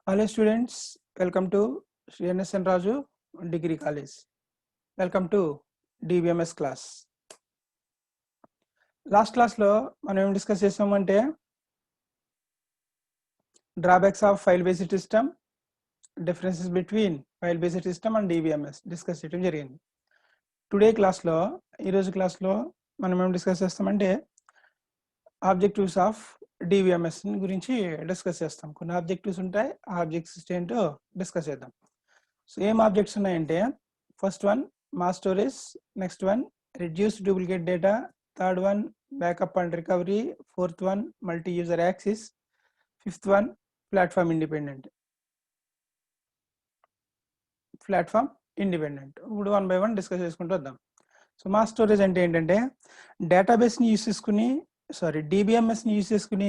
Hello students, welcome to Sri NSN Raju Degree College. Welcome to DBMS class. Last class లో మనం ఏం discuss చేసామంటే drawbacks of file based system, differences between file based system and DBMS discuss చేయడం జరిగింది. Today క్లాస్లో ఈరోజు క్లాస్లో మనం ఏం డిస్కస్ చేస్తామంటే ఆబ్జెక్టివ్స్ ఆఫ్ DBMS గురించి డిస్కస్ చేస్తాం. కొన్ని ఆబ్జెక్టివ్స్ ఉంటాయి, ఆ ఆబ్జెక్టివ్స్ ఏంటో డిస్కస్ చేద్దాం. సో ఏం ఆబ్జెక్ట్స్ ఉన్నాయంటే first one mass storage, next one reduce duplicate data, third one backup and recovery, fourth one multi-user access, fifth one platform independent. ఇప్పుడు వన్ బై వన్ డిస్కస్ చేసుకుంటూ వద్దాం. So mass storage అంటే ఏంటంటే డేటాబేస్ని use చేసుకుని DBMSని use చేసుకుని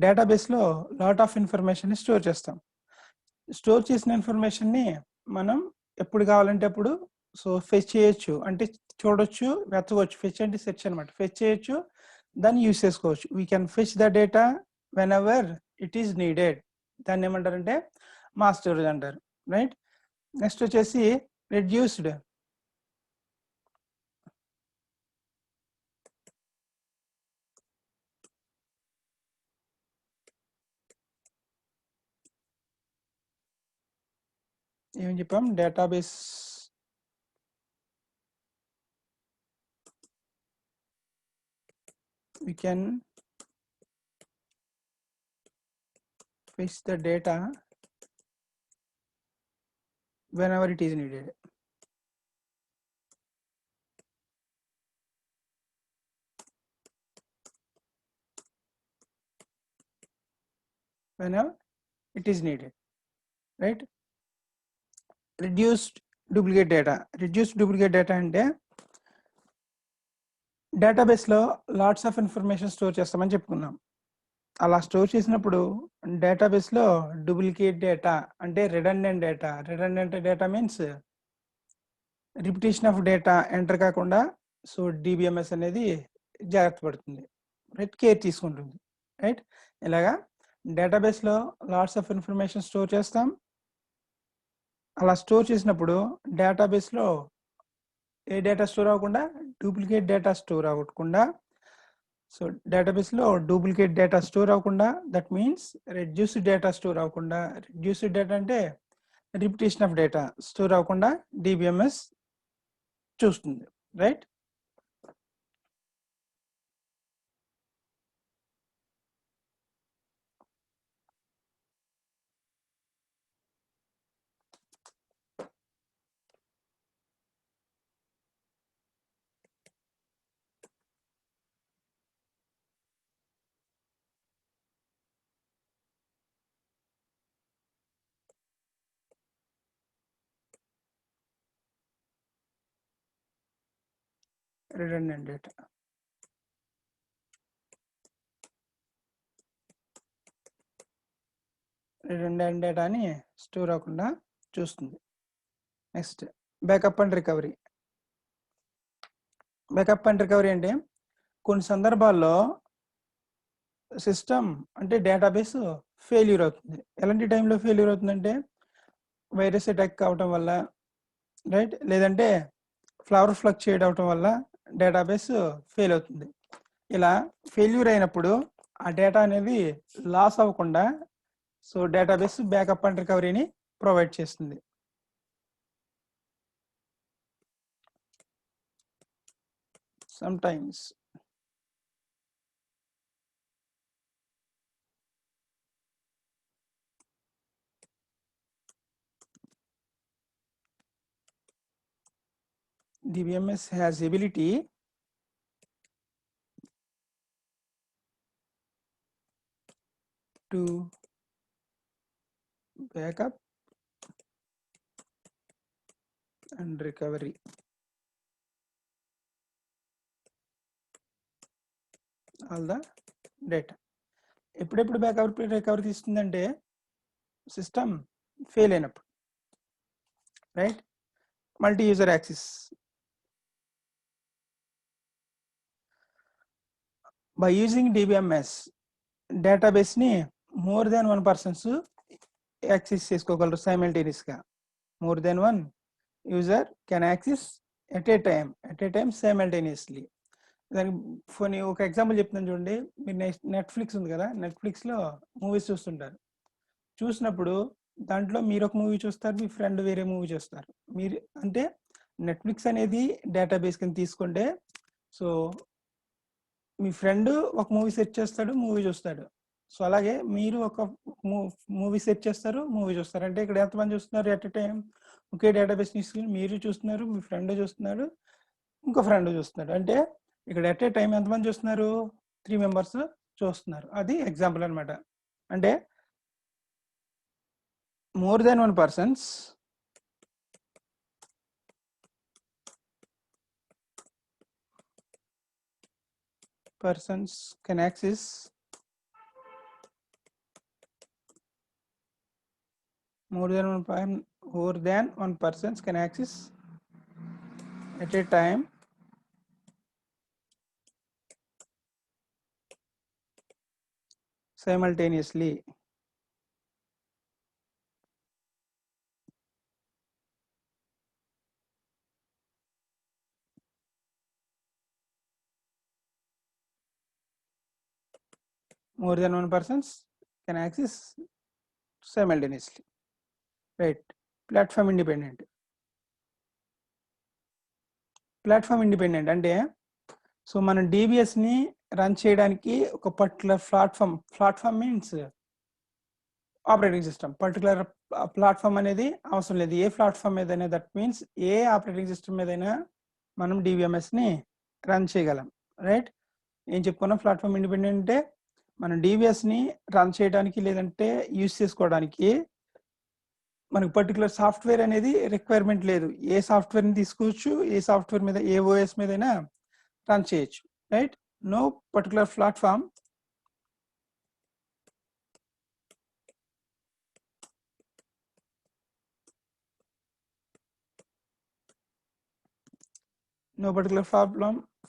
డేటాబేస్లో lot of information store చేస్తాం. Store చేసిన ఇన్ఫర్మేషన్ని మనం ఎప్పుడు కావాలంటే అప్పుడు సో ఫెచ్ చేయొచ్చు, అంటే చూడొచ్చు, వెతకవచ్చు. ఫెచ్ అంటే సెర్చ్ అనమాట. ఫెచ్ చేయొచ్చు, దాన్ని యూస్ చేసుకోవచ్చు. We can fetch the data whenever it is needed. దాన్ని ఏమంటారంటే మాస్ స్టోరేజ్ అంటారు, రైట్. నెక్స్ట్ వచ్చేసి రెడ్యూస్డ్. ఏం చెప్పాం, database we can fetch the data whenever it is needed. Whenever it is needed, right. Reduced duplicate data అంటే డేటాబేస్లో LADS of information store చేస్తామని చెప్పుకున్నాం. అలా స్టోర్ చేసినప్పుడు డేటాబేస్లో డూప్లికేట్ డేటా అంటే redundant data means repetition of data enter కాకుండా so DBMS అనేది జాగ్రత్త పడుతుంది, రైట్, కేర్ తీసుకుంటుంది, రైట్. ఇలాగా డేటాబేస్లో లాట్స్ ఆఫ్ ఇన్ఫర్మేషన్ స్టోర్ చేస్తాం. అలా స్టోర్ చేసినప్పుడు డేటాబేస్లో ఏ డేటా స్టోర్ అవ్వకుండా డూప్లికేట్ డేటా స్టోర్ అవ్వకుండా, సో డేటాబేస్లో డూప్లికేట్ డేటా స్టోర్ అవ్వకుండా, that means reduced data store అవ్వకుండా, రెడ్యూస్డ్ డేటా అంటే రిపిటేషన్ ఆఫ్ డేటా స్టోర్ అవ్వకుండా DBMS చూస్తుంది, రైట్. రిడెండెంట్ డేటాని స్టోర్ అవ్వకుండా చూస్తుంది. Next backup and recovery. అంటే కొన్ని సందర్భాల్లో సిస్టమ్ అంటే డేటాబేస్ ఫెయిల్యూర్ అవుతుంది. ఎలాంటి టైంలో ఫెయిల్యూర్ అవుతుందంటే వైరస్ అటాక్ కావటం వల్ల, రైట్, లేదంటే ఫ్లవర్ ఫ్లక్చుయేట్ అవటం వల్ల డేటాబేస్ ఫెయిల్ అవుతుంది. ఇలా ఫెయిల్యూర్ అయినప్పుడు ఆ డేటా అనేది లాస్ అవ్వకుండా సో డేటాబేస్ బ్యాకప్ అండ్ రికవరీని ప్రొవైడ్ చేస్తుంది. Sometimes DBMS has ability to backup and recovery all the data. ఎప్పుడెప్పుడు బ్యాకప్ రికవరీ తీస్తుందంటే సిస్టమ్ ఫెయిల్ అయినప్పుడు, right. Multi user access. By using DBMS డేటాబేస్ని మోర్ దాన్ 1 పర్సన్స్ యాక్సెస్ చేసుకోగలరు simultaneous గా. More than one user can access at a time simultaneously. దానికి కొన్ని ఒక example చెప్తున్నాను చూడండి. మీరు నెట్ఫ్లిక్స్ ఉంది కదా, నెట్ఫ్లిక్స్ లో మూవీస్ చూస్తుంటారు. చూసినప్పుడు దాంట్లో మీరు ఒక మూవీ చూస్తారు, మీ ఫ్రెండ్ వేరే మూవీ చూస్తారు. మీరు అంటే నెట్ఫ్లిక్స్ అనేది డేటాబేస్ కింద తీసుకుంటే, సో మీ ఫ్రెండ్ ఒక మూవీ సెర్చ్ చేస్తాడు, మూవీ చూస్తాడు. సో అలాగే మీరు ఒక మూవీ సెర్చ్ చేస్తారు, మూవీ చూస్తారు. అంటే ఇక్కడ ఎంతమంది చూస్తున్నారు at a time? Okay database తీసుకుని మీరు చూస్తున్నారు, మీ ఫ్రెండ్ చూస్తున్నాడు, ఇంకో ఫ్రెండ్ చూస్తున్నాడు. అంటే ఇక్కడ ఎట్ ఏ టైం ఎంతమంది చూస్తున్నారు? 3 మెంబర్స్ చూస్తున్నారు. అది ఎగ్జాంపుల్ అనమాట. అంటే more than one persons can access more than one persons can access at a time simultaneously. More than one persons can access simultaneously, right? Platform independent అంటే so మనం DBS ని run చేయడానికి ఒక particular platform means operating system. Particular platform అనేది అవసరం లేదు. ఏ platform మీదైనా, that means A operating system మీదైనా మనం DBMS ని రన్ చేయగలం, రైట్? ఏం చెప్పుకున్నాం? ప్లాట్ఫామ్ ఇండిపెండెంట్ అంటే మనం DBS ని రన్ చేయడానికి లేదంటే యూజ్ చేసుకోవడానికి మనకు పర్టికులర్ సాఫ్ట్వేర్ అనేది రిక్వైర్మెంట్ లేదు. ఏ సాఫ్ట్వేర్ ని తీసుకోవచ్చు, ఏ సాఫ్ట్వేర్ మీద, ఏ OS మీదైనా రన్ చేయొచ్చు, right? No particular platform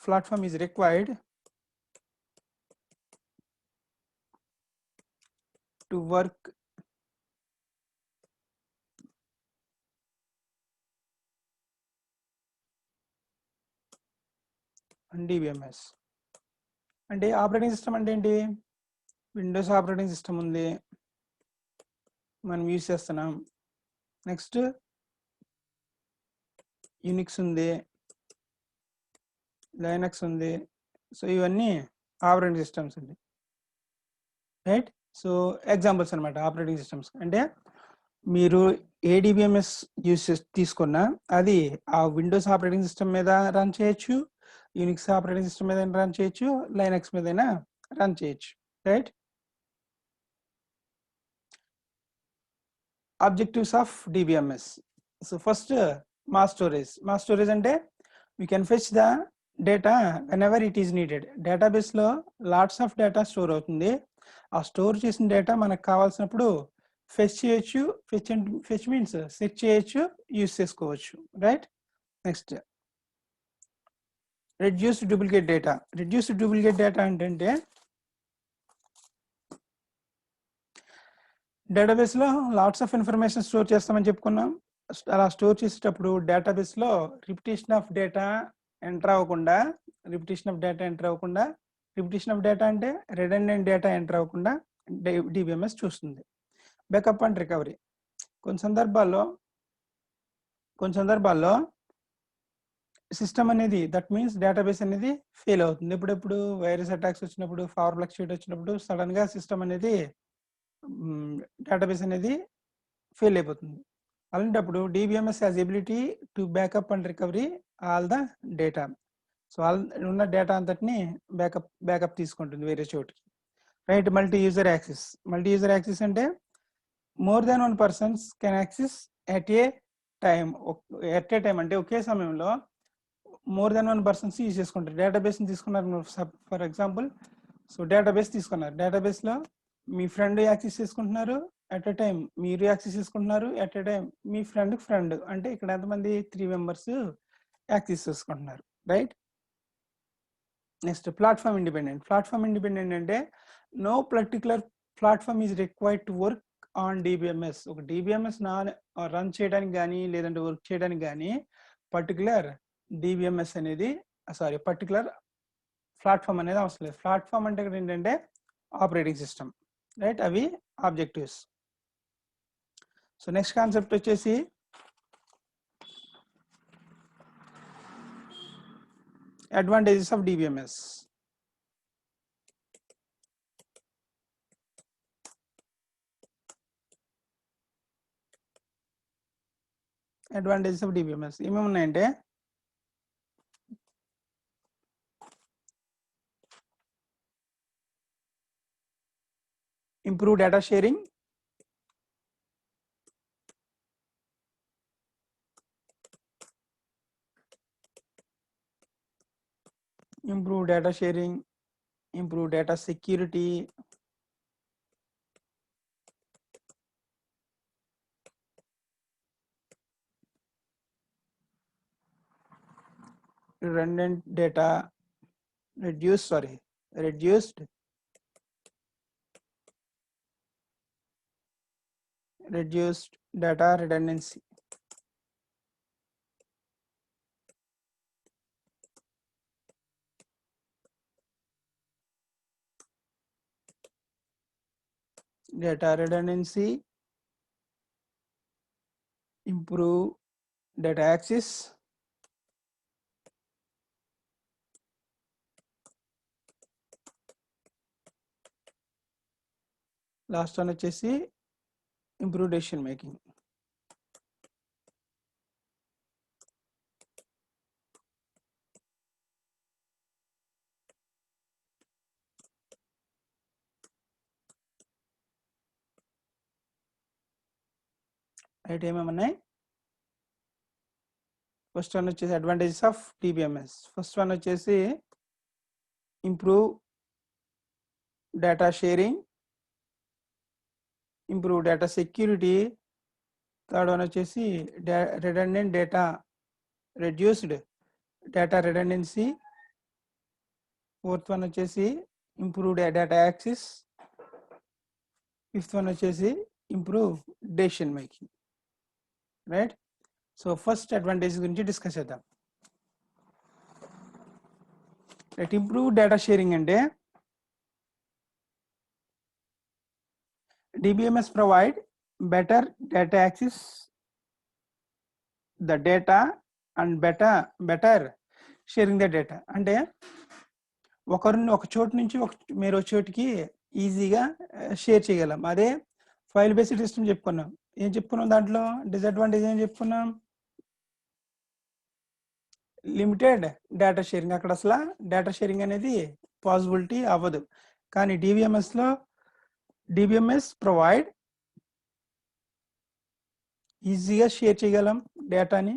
platform is required to work on DBMS. అంటే ఆపరేటింగ్ సిస్టమ్ అంటే ఏంటి? విండోస్ ఆపరేటింగ్ సిస్టమ్ ఉంది, మనం యూజ్ చేస్తున్నాం. నెక్స్ట్ యూనిక్స్ ఉంది, లైనక్స్ ఉంది. సో ఇవన్నీ ఆపరేటింగ్ సిస్టమ్స్ అండి, రైట్? సో ఎగ్జాంపుల్స్ అనమాట ఆపరేటింగ్ సిస్టమ్స్. అంటే మీరు ఏ DBMS యూజ్ తీసుకున్నా అది ఆ విండోస్ ఆపరేటింగ్ సిస్టమ్ మీద రన్ చేయొచ్చు, యూనిక్స్ ఆపరేటింగ్ సిస్టమ్ మీద రన్ చేయొచ్చు, లైనక్స్ మీద రన్ చేయొచ్చు, right? Objectives of DBMS. So first, mass storage అంటే we can fetch the data whenever it is needed. Database లో లాట్స్ ఆఫ్ డేటా స్టోర్ అవుతుంది. ఆ స్టోర్ చేసిన డేటా మనకు కావాల్సినప్పుడు ఫెచ్ చేయొచ్చు. ఫెచ్ మీన్స్ సెర్చ్ చేయొచ్చు, యూజ్ చేసుకోవచ్చు, right? Next reduced duplicate data అంటే డేటాబేస్ లో లాట్స్ ఆఫ్ ఇన్ఫర్మేషన్ స్టోర్ చేస్తామని చెప్పుకున్నాం. అలా స్టోర్ చేసేటప్పుడు డేటాబేస్ లో రిపిటేషన్ ఆఫ్ డేటా ఎంటర్ అవ్వకుండా, రిపిటేషన్ ఆఫ్ డేటా అంటే రిడెండెంట్ డేటా ఎంటర్ అవ్వకుండా DBMS చూస్తుంది. Backup and recovery. కొన్ని సందర్భాల్లో సిస్టమ్ అనేది, దట్ మీన్స్ డేటాబేస్ అనేది ఫెయిల్ అవుతుంది. ఎప్పుడెప్పుడు వైరస్ అటాక్స్ వచ్చినప్పుడు, పవర్ ఫ్లక్చుయేట్ వచ్చినప్పుడు సడన్ గా సిస్టమ్ అనేది డేటాబేస్ అనేది ఫెయిల్ అయిపోతుంది. అలాంటప్పుడు DBMS has ability to backup and recovery all the data. So ఉన్న డేటా అంతటిని బ్యాకప్ తీసుకుంటుంది వేరే చోటుకి, రైట్? మల్టీ యూజర్ యాక్సెస్ అంటే more than one persons can access at a time అంటే ఒకే సమయంలో more than one persons use చేసుకుంటారు. Database ని తీసుకున్నారు ఫర్ ఎగ్జాంపుల్. సో డేటాబేస్ తీసుకున్నారు, డేటాబేస్ లో మీ ఫ్రెండ్ యాక్సెస్ చేసుకుంటున్నారు అట్ ఎ టైం, మీరు యాక్సెస్ చేసుకుంటున్నారు అట్ ఎ టైం, మీ ఫ్రెండ్ అంటే ఇక్కడ ఎంతమంది? 3 మెంబర్స్ యాక్సెస్ చేసుకుంటున్నారు, రైట్? నెక్స్ట్ ప్లాట్ఫామ్ ఇండిపెండెంట్ అంటే no particular platform is required to work on DBMS. ఒక డిబిఎంఎస్ రన్ చేయడానికి కానీ లేదంటే వర్క్ చేయడానికి కానీ పర్టికులర్ డిబిఎంఎస్ అనేది పర్టికులర్ ప్లాట్ఫామ్ అనేది అవసరం లేదు. ప్లాట్ఫామ్ అంటే ఇక్కడ ఏంటంటే ఆపరేటింగ్ సిస్టమ్, రైట్? అవి ఆబ్జెక్టివ్స్. సో నెక్స్ట్ కాన్సెప్ట్ వచ్చేసి advantages of DBMS. Advantages of DBMS ఏమేమి ఉన్నాయంటే, improve data sharing, improve data sharing, improve data security, redundant data, reduced data redundancy. Data redundancy, improve data access, last one వచ్చేసి improve decision making. Right, ఏమేమన్నాయి? First one వచ్చేసి advantages of DBMS. First one వచ్చేసి improve data sharing, improve data security, third one వచ్చేసి redundant data, reduced data redundancy, fourth one వచ్చేసి improve data access, fifth one వచ్చేసి improve decision making, right? So first advantage గురించి discuss చేద్దాం. Right, improve data sharing అంటే DBMS provide better data access the data and better sharing the data. అంటే ఒకరిని ఒక చోటు నుంచి మీరు ఒక చోటుకి ఈజీగా షేర్ చేయగలం. అదే ఫైల్ బేస్డ్ సిస్టమ్ చెప్పుకున్నాం. ఏం చెప్పుకున్నాం దాంట్లో? డిసడ్వాంటేజ్ ఏం చెప్పుకున్నాం? Limited data sharing. అక్కడ అసలు డేటా షేరింగ్ అనేది పాసిబిలిటీ అవ్వదు. కానీ డిబిఎంఎస్ ప్రొవైడ్ ఈజీగా షేర్ చేయగలం, డేటాని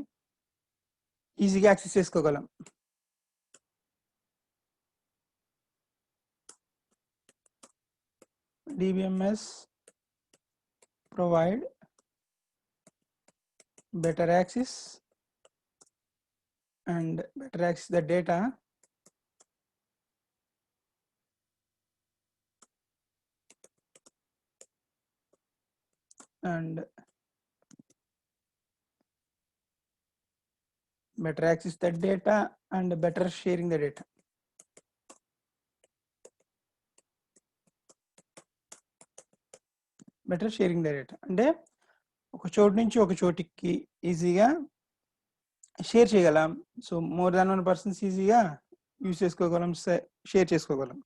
ఈజీగా యాక్సెస్ చేసుకోగలం. DBMS provide better access and better access the data and better access the data and better sharing the data. better sharing the data అంటే ఒక చోటు నుంచి ఒక చోటికి ఈజీగా షేర్ చేయగలం. సో మోర్ దాన్ 1 పర్సన్స్ ఈజీగా యూజ్ చేసుకోగలం, షేర్ చేసుకోగలం.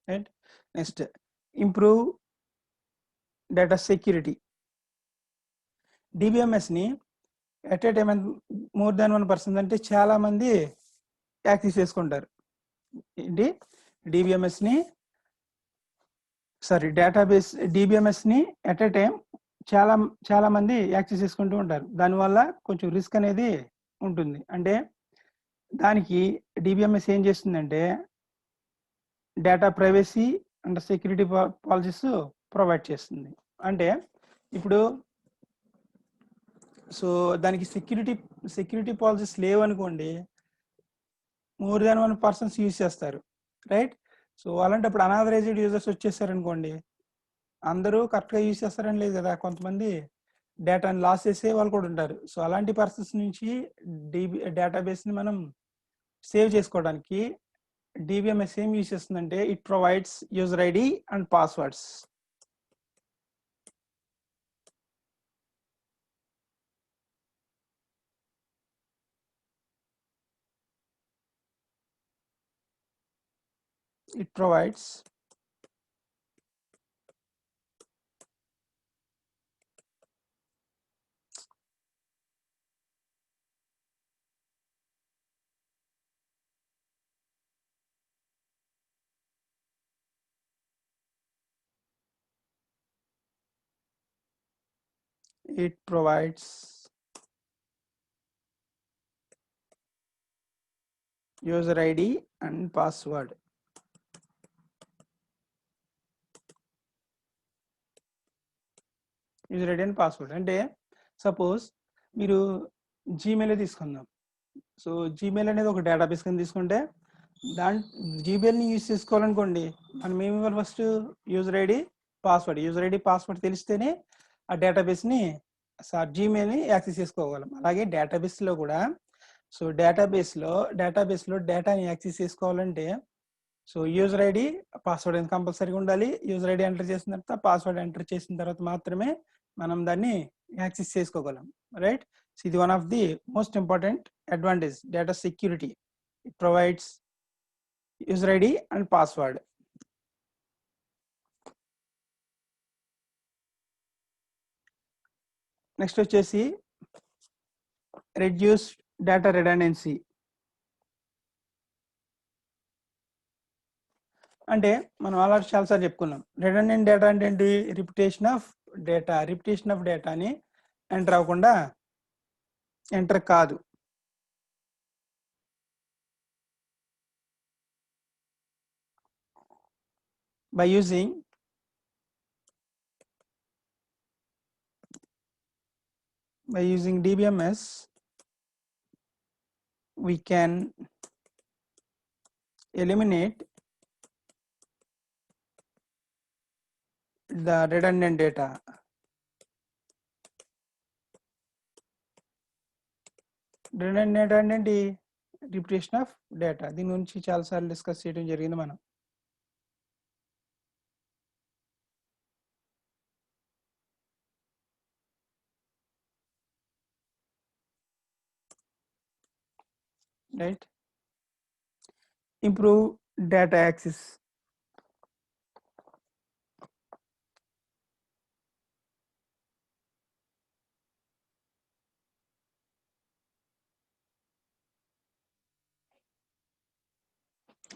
Right, next improve data security. డిబిఎంఎస్ని at a time more than 1 person అంటే చాలా మంది యాక్సెస్ చేసుకుంటారు. ఏంటి? డిబిఎంఎస్ని ఎట్ ఏ టైం చాలా మంది యాక్సెస్ చేసుకుంటూ ఉంటారు. దానివల్ల కొంచెం రిస్క్ అనేది ఉంటుంది. అంటే దానికి డిబిఎంఎస్ ఏం చేస్తుందంటే data privacy and security policies provide చేస్తుంది. అంటే ఇప్పుడు సో దానికి సెక్యూరిటీ పాలసీస్ లేవనుకోండి, మోర్ దాన్ 1 పర్సన్స్ యూజ్ చేస్తారు, రైట్? సో అలాంటప్పుడు అనాథరైజ్డ్ యూజర్స్ వచ్చేసారు అనుకోండి, అందరూ కరెక్ట్గా యూజ్ చేస్తారని లేదు కదా, కొంతమంది డేటాని లాస్ చేసే వాళ్ళు కూడా ఉంటారు. సో అలాంటి పర్సన్స్ నుంచి డేటాబేస్ని మనం సేవ్ చేసుకోవడానికి డిబిఎంఎస్ ఏం యూజ్ చేస్తుందంటే it provides user ID and passwords. It provides user ID and password. User ID and password అంటే సపోజ్ మీరు జీమెయిల్ తీసుకుందాం. సో జీమెయిల్ అనేది ఒక డేటాబేస్ కింద తీసుకుంటే జీమెయిల్ని యూజ్ చేసుకోవాలనుకోండి, మనం ఏమి ఇవ్వాలి? ఫస్ట్ యూజర్ ఐడి పాస్వర్డ్ తెలిస్తేనే ఆ డేటాబేస్ని జీమెయిల్ని యాక్సెస్ చేసుకోగలం. అలాగే డేటాబేస్లో కూడా సో డేటాబేస్లో డేటాని యాక్సెస్ చేసుకోవాలంటే సో యూజర్ ఐడి పాస్వర్డ్ అనేది కంపల్సరీగా ఉండాలి. యూజర్ ఐడి ఎంటర్ చేసిన తర్వాత పాస్వర్డ్ ఎంటర్ చేసిన తర్వాత మాత్రమే మనం దాన్ని యాక్సెస్ చేసుకోగలం, రైట్? సో ఇది one of the most important advantage data security. It provides user ID and password. Next వచ్చేసి రెడ్యూస్ డేటా రిడెండెన్సీ. అంటే మనం ఆల్రెడీ చాలాసార్లు చెప్పుకున్నాం, రిడెండెంట్ డేటా అంటే ఏంటి? రిపిటేషన్ ఆఫ్ డేటాని ఎంటర్ అవ్వకుండా ఎంటర్ కాదు. by using DBMS we can eliminate the redundant data. Redundant data అంటే రిపిటేషన్ ఆఫ్ డేటా. దీని గురించి చాలాసార్లు డిస్కస్ చేయడం జరిగింది మనం. Right? Improve data access.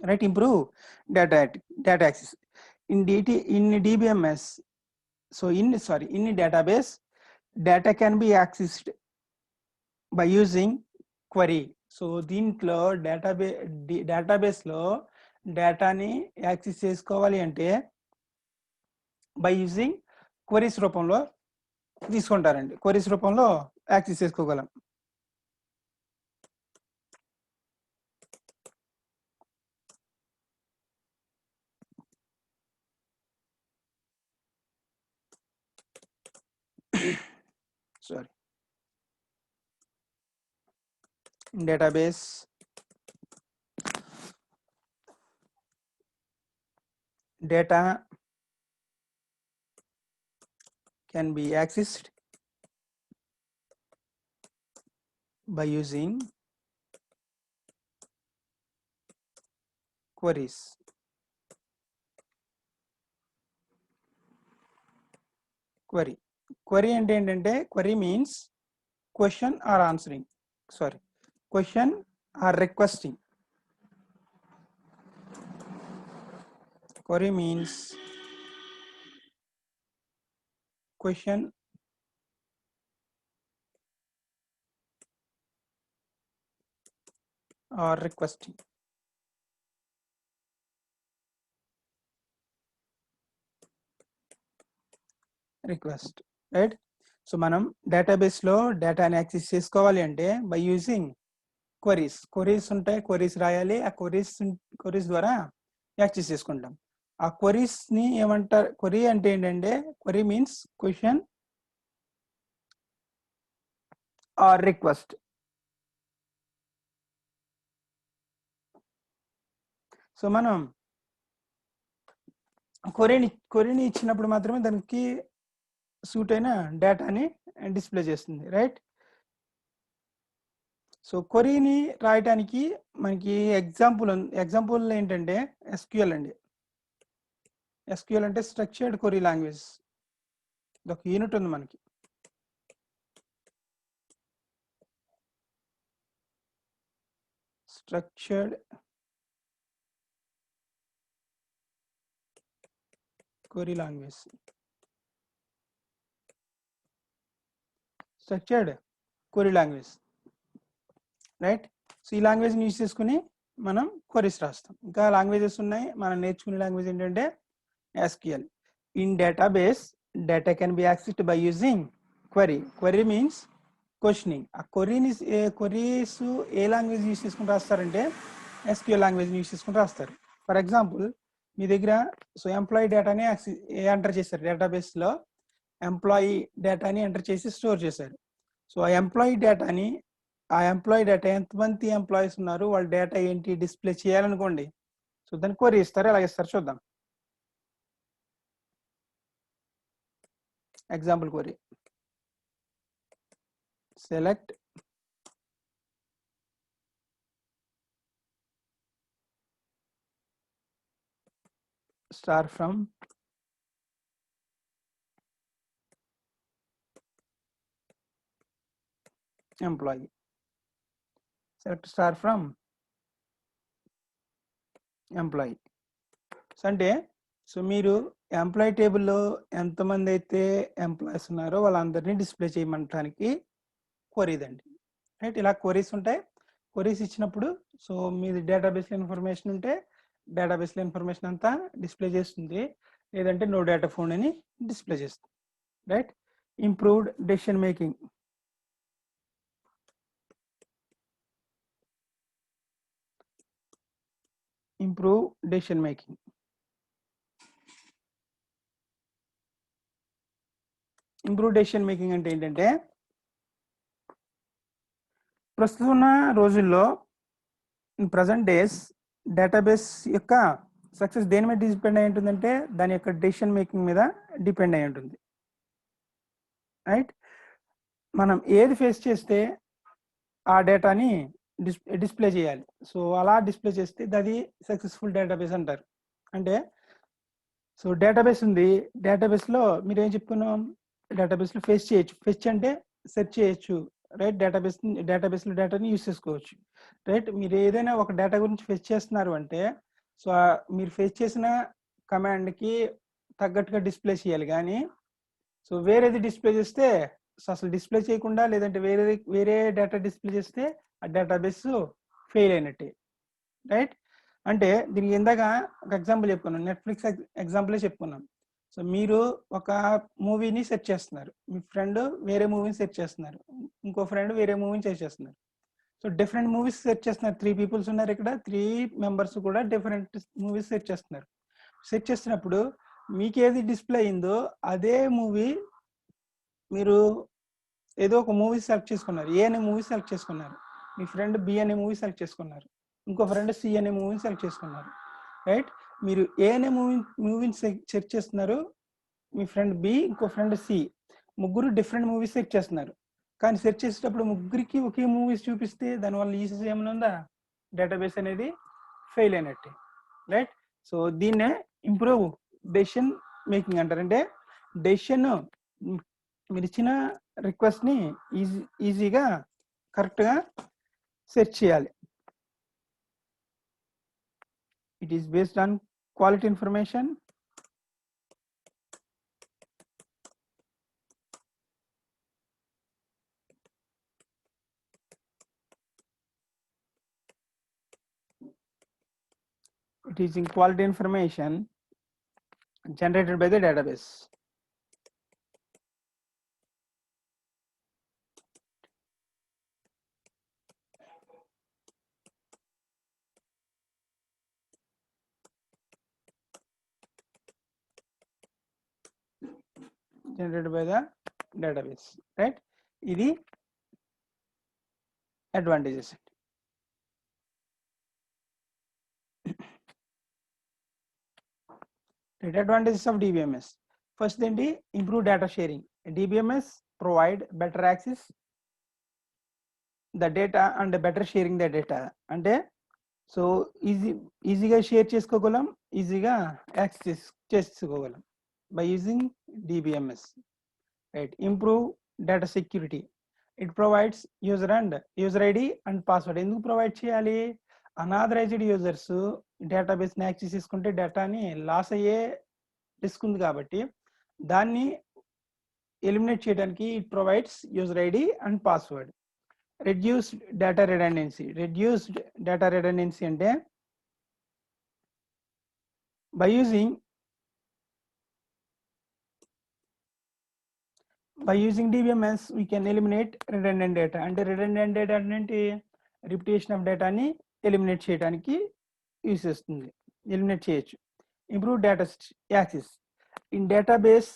Right, improve data access in DBMS. So in database, data can be accessed by using query. So దీంట్లో డేటాబేస్లో డేటాని యాక్సెస్ చేసుకోవాలి అంటే బై యూజింగ్ క్వరీస్ రూపంలో తీసుకుంటారండి. క్వరీస్ రూపంలో యాక్సెస్ చేసుకోగలం. Sorry. Database data can be accessed by using queries. Query అంటే ఏంటంటే query means question or answering. Question or requesting. Query means question or requesting. Request, right? So మనం డేటాబేస్లో డేటాని access చేసుకోవాలి అంటే బై యూజింగ్ క్వరీస్ ఉంటాయి, queries రాయాలి. ఆ క్వరీస్ ద్వారా యాక్సెస్ చేసుకుంటాం. ఆ క్వరీస్ ని ఏమంటారు? క్వరీ అంటే ఏంటంటే, query means question or request. So మనం క్వరీని ఇచ్చినప్పుడు మాత్రమే దానికి సూట్ అయిన డేటాని డిస్ప్లే చేస్తుంది, రైట్? సో క్వరీని రాయటానికి మనకి ఎగ్జాంపుల్ ఏంటంటే ఎస్క్యూఎల్ అండి. ఎస్క్యూఎల్ అంటే స్ట్రక్చర్డ్ క్వరీ లాంగ్వేజ్. ఒక యూనిట్ ఉంది మనకి. Structured query language. Structured query language, right? So ఈ లాంగ్వేజ్ని యూజ్ చేసుకుని మనం క్వరీస్ రాస్తాం. ఇంకా లాంగ్వేజెస్ ఉన్నాయి. మనం నేర్చుకునే లాంగ్వేజ్ ఏంటంటే SQL. In database data can be accessed by using query. Query means questioning. ఆ క్వరీస్ ఏ లాంగ్వేజ్ యూజ్ చేసుకుని రాస్తారంటే SQL లాంగ్వేజ్ యూజ్ చేసుకుని రాస్తారు. ఫర్ ఎగ్జాంపుల్, మీ దగ్గర సో ఎంప్లాయీ డేటాని ఎంటర్ చేశారు, డేటాబేస్లో ఎంప్లాయీ డేటాని ఎంటర్ చేసి స్టోర్ చేశారు. సో ఆ ఎంప్లాయీ డేటా ఎంతమంది ఎంప్లాయీస్ ఉన్నారు, వాళ్ళ డేటా ఏంటి డిస్ప్లే చేయాలనుకోండి. సో దాన్ని క్వరీ ఇస్తారు. ఎలా ఇస్తారు చూద్దాం. Example query, select star from employee. Select star from employee. So అంటే సో మీరు ఎంప్లాయీ టేబుల్లో ఎంతమంది అయితే ఎంప్లాయీస్ ఉన్నారో వాళ్ళందరినీ డిస్ప్లే చేయమంటానికి క్వరీస్ అండి, రైట్? ఇలా క్వరీస్ ఉంటాయి. క్వరీస్ ఇచ్చినప్పుడు సో మీది డేటాబేస్లో ఇన్ఫర్మేషన్ ఉంటే డేటాబేస్లో ఇన్ఫర్మేషన్ అంతా డిస్ప్లే చేస్తుంది, లేదంటే నో డేటా ఫౌండ్ అని డిస్ప్లే చేస్తుంది, right? Improved decision making. Improve decision making. Improve decision making అంటే ఏంటంటే, ప్రస్తుతం ఉన్న రోజుల్లో ఇన్ ప్రజెంట్ డేస్ డేటాబేస్ యొక్క సక్సెస్ దేని మీద డిపెండ్ అయి ఉంటుందంటే దాని యొక్క డెసిషన్ మేకింగ్ మీద డిపెండ్ అయి ఉంటుంది, రైట్? మనం ఏది ఫేస్ చేస్తే ఆ డేటాని డిస్ప్లే చేయాలి. సో అలా డిస్ప్లే చేస్తే అది సక్సెస్ఫుల్ డేటాబేస్ అంటారు. అంటే సో డేటాబేస్ ఉంది, డేటాబేస్లో మీరు ఏం చెప్పుకున్నాం, డేటాబేస్లో ఫేస్ చేయొచ్చు. ఫెచ్ అంటే సెర్చ్ చేయొచ్చు, రైట్? డేటాబేస్లో డేటాని యూస్ చేసుకోవచ్చు, రైట్? మీరు ఏదైనా ఒక డేటా గురించి ఫెచ్ చేస్తున్నారు అంటే సో మీరు ఫెచ్ చేసిన కమాండ్కి తగ్గట్టుగా డిస్ప్లే చేయాలి. కానీ సో వేరేది డిస్ప్లే చేస్తే సో అసలు డిస్ప్లే చేయకుండా లేదంటే వేరే డేటా డిస్ప్లే చేస్తే ఆ డేటాబేస్ ఫెయిల్ అయినట్టే, రైట్? అంటే దీనికి ఇందాక ఒక ఎగ్జాంపుల్ చెప్పుకున్నాం, నెట్ఫ్లిక్స్ ఎగ్జాంపులే చెప్పుకున్నాం. సో మీరు ఒక మూవీని సెర్చ్ చేస్తున్నారు, మీ ఫ్రెండ్ వేరే మూవీని సెర్చ్ చేస్తున్నారు, ఇంకో ఫ్రెండ్ వేరే మూవీని సెర్చ్ చేస్తున్నారు. సో డిఫరెంట్ మూవీస్ సెర్చ్ చేస్తున్నారు. 3 పీపుల్స్ ఉన్నారు ఇక్కడ, 3 మెంబర్స్ కూడా డిఫరెంట్ మూవీస్ సెర్చ్ చేస్తున్నారు. సెర్చ్ చేస్తున్నప్పుడు మీకు ఏది డిస్ప్లే అయిందో అదే మూవీ మీరు ఏదో ఒక మూవీ సెలెక్ట్ చేసుకున్నారు, ఏ అనే మూవీ సెలెక్ట్ చేసుకున్నారు, మీ ఫ్రెండ్ బి అనే మూవీ సెలెక్ట్ చేసుకున్నారు, ఇంకో ఫ్రెండ్ సి అనే మూవీని సెలెక్ట్ చేసుకున్నారు, రైట్? మీరు ఏ అనే మూవీని సెర్చ్ చేస్తున్నారు, మీ ఫ్రెండ్ బి ఇంకో ఫ్రెండ్ సి, ముగ్గురు డిఫరెంట్ మూవీస్ సెర్చ్ చేస్తున్నారు. కానీ సెర్చ్ చేసేటప్పుడు ముగ్గురికి ఒకే మూవీస్ చూపిస్తే దానివల్ల యూసెస్ ఏమైనా ఉందా? డేటాబేస్ అనేది ఫెయిల్ అయినట్టే, రైట్? సో దీన్నే ఇంప్రూవ్ డెసిషన్ మేకింగ్ అంటారు. అంటే డెసిషన్ మీరు ఇచ్చిన రిక్వెస్ట్ని ఈజీగా కరెక్ట్గా సెర్చ్ చేయాలి. It is based on quality information, it is in quality information generated by the database. generated by the database, right? ఇది advantages. Right, advantages of DBMS. First thing, improve data sharing. DBMS provide better access the data and better sharing the data. అంటే so ఈజీగా share చేసుకోగలం, ఈజీగా access చేసుకోగలం by using DBMS. Right, improve data security. It provides user ID and password. ఎందుకు provide చేయాలి? Unauthorised users డేటాబేస్ని access చేసుకుంటే డేటాని loss అయ్యే రిస్క్ ఉంది కాబట్టి దాన్ని ఎలిమినేట్ చేయడానికి it provides user ID and password. Reduced data redundancy. Reduced data redundancy అంటే by using DBMS we can eliminate redundant data. అంటే redundant data అంటే రిపిటేషన్ ఆఫ్ డేటాని ఎలిమినేట్ చేయడానికి యూస్ చేస్తుంది, ఎలిమినేట్ చేయొచ్చు. Improve data access. In database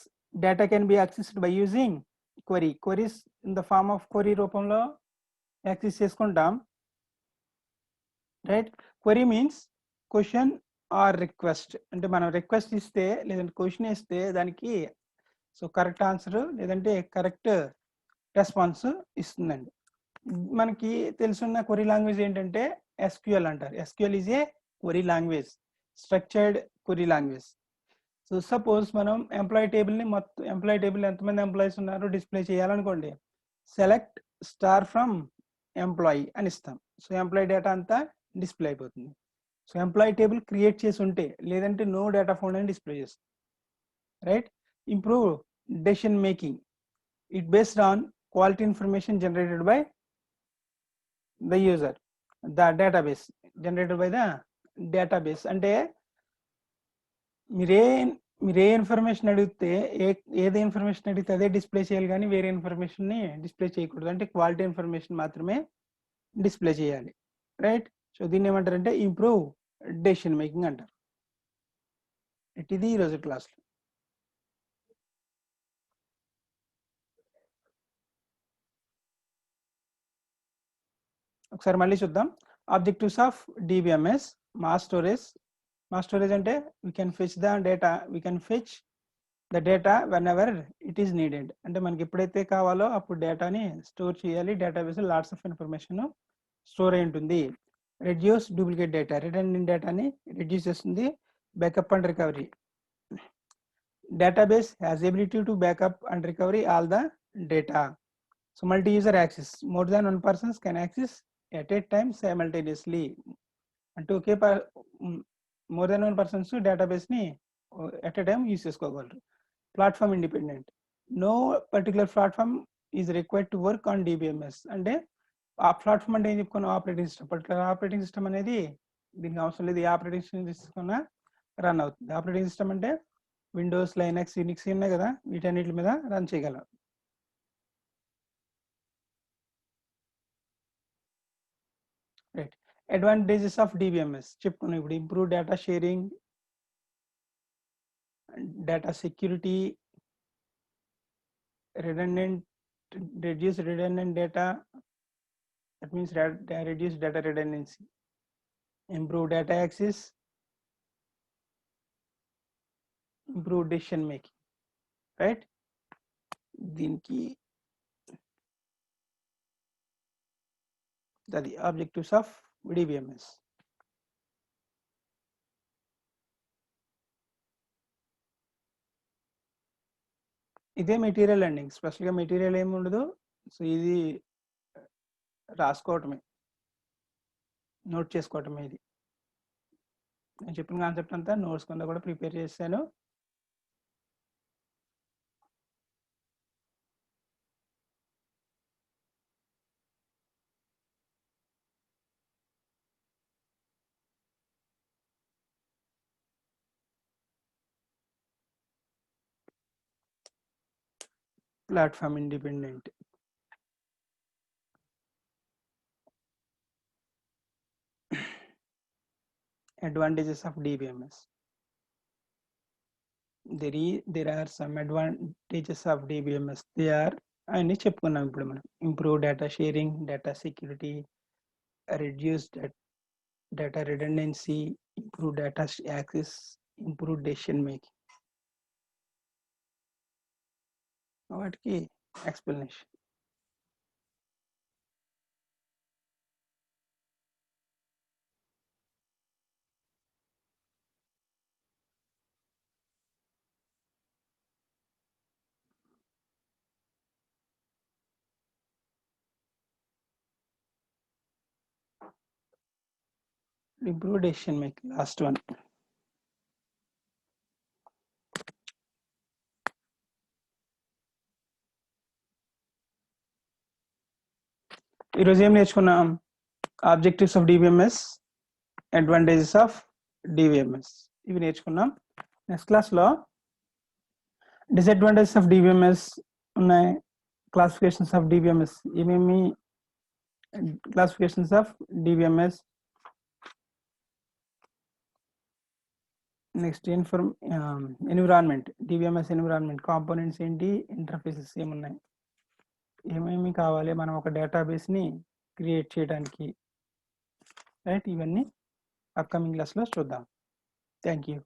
data can be accessed by using queries in the form of query రూపంలో access చేసుకుంటాం, right? Query means question or request. అంటే మనం request ఇస్తే లేదంటే క్వశ్చన్ ఇస్తే దానికి సో కరెక్ట్ ఆన్సర్ లేదంటే కరెక్ట్ రెస్పాన్స్ ఇస్తుందండి. మనకి తెలుసున్న క్వరీ లాంగ్వేజ్ ఏంటంటే SQL అంటారు. SQL is a query language, structured query language. So suppose మనం ఎంప్లాయీ టేబుల్ని మొత్తం ఎంప్లాయీ టేబుల్ ఎంతమంది ఎంప్లాయీస్ ఉన్నారో డిస్ప్లే చేయాలనుకోండి, సెలెక్ట్ స్టార్ ఫ్రమ్ ఎంప్లాయీ అని ఇస్తాం. సో ఎంప్లాయీ డేటా అంతా డిస్ప్లే అయిపోతుంది. సో ఎంప్లాయీ టేబుల్ క్రియేట్ చేసి ఉంటే లేదంటే నో డేటా ఫౌండ్ అని డిస్ప్లే చేస్తుంది, right? Improve decision making. It based on quality information generated by the user, the database generated by the database. అంటే మీరే information అడిగితే ఏదే ఇన్ఫర్మేషన్ అడిగితే అదే డిస్ప్లే చేయాలి, కానీ వేరే ఇన్ఫర్మేషన్ని డిస్ప్లే చేయకూడదు. అంటే క్వాలిటీ ఇన్ఫర్మేషన్ మాత్రమే డిస్ప్లే చేయాలి, రైట్? సో దీన్ని ఏమంటారంటే ఇంప్రూవ్ డెసిషన్ మేకింగ్ అంటారు. ఇది ఈరోజు క్లాస్లో. ఒకసారి మళ్ళీ చూద్దాం. Objectives of DBMS. Mass storage. Mass storage అంటే we can fetch the data, we can fetch the data whenever it is needed. అంటే మనకి ఎప్పుడైతే కావాలో అప్పుడు డేటాని స్టోర్ చేయాలి. Database lots of information store అయి ఉంటుంది. Reduce duplicate data. రిడెండెంట్ డేటాని రెడ్యూస్ చేస్తుంది. Backup and recovery. Database has ability to backup and recovery all the data. So multi-user access. More than one persons can access at a time simultaneously. అంటే ఒకే more than one persons database ని at a time use చేసుకోగలరు. Platform independent. No particular platform is required to work on DBMS. అంటే ఆ platform అంటే ఏం చెప్పుకున్నాం? Operating system. Particular operating system అనేది దీనికి అవసరం లేదు. ఏ ఆపరేటింగ్ సిస్టమ్ తీసుకున్నా రన్ అవుతుంది. ఆపరేటింగ్ సిస్టమ్ అంటే విండోస్, లైనక్స్, యూనిక్స్ ఉన్నాయి కదా, వీటన్నిటి మీద రన్ చేయగలం. రైట్. అడ్వాంటేజెస్ ఆఫ్ DBMS చెప్పుకున్నాం ఇప్పుడు. Improve data sharing, data security, reduce redundant data, that means reduce data redundancy, improve data access, improve decision making, right? దీనికి అది ఆబ్జెక్టివ్స్ ఆఫ్ DBMS. ఇదే మెటీరియల్ అండి, స్పెషల్గా మెటీరియల్ ఏమి ఉండదు. సో ఇది రాసుకోవటమే, నోట్ చేసుకోవటమే. ఇది నేను చెప్పిన కాన్సెప్ట్ అంతా నోట్స్ కింద కూడా ప్రిపేర్ చేశాను. Platform independent. Advantages of DBMS. there are some advantages of DBMS. They are అన్ని చెప్పుకున్నాం ఇప్పుడు మనం. Improve data sharing, data security, reduce data redundancy, improve data access, improve decision making. వాటికి explanation. Improve decision making, last one. ఈరోజు ఏం నేర్చుకున్నాం? Objectives of DBMS, advantages of DBMS ఇవి నేర్చుకున్నాం. నెక్స్ట్ క్లాస్లో డిసడ్వాంటేజెస్ ఆఫ్ DBMS ఉన్నాయి, క్లాసిఫికేషన్స్ ఆఫ్ DBMS, ఏమేమి classifications of DBMS, next environment, DBMS environment components ఏంటి, ఇంటర్ఫేసెస్ ఏమున్నాయి, ఏమేమి కావాలి మనం ఒక డేటాబేస్ని క్రియేట్ చేయడానికి, రైట్? ఇవన్నీ అప్కమింగ్ క్లాస్లో చూద్దాం. Thank you.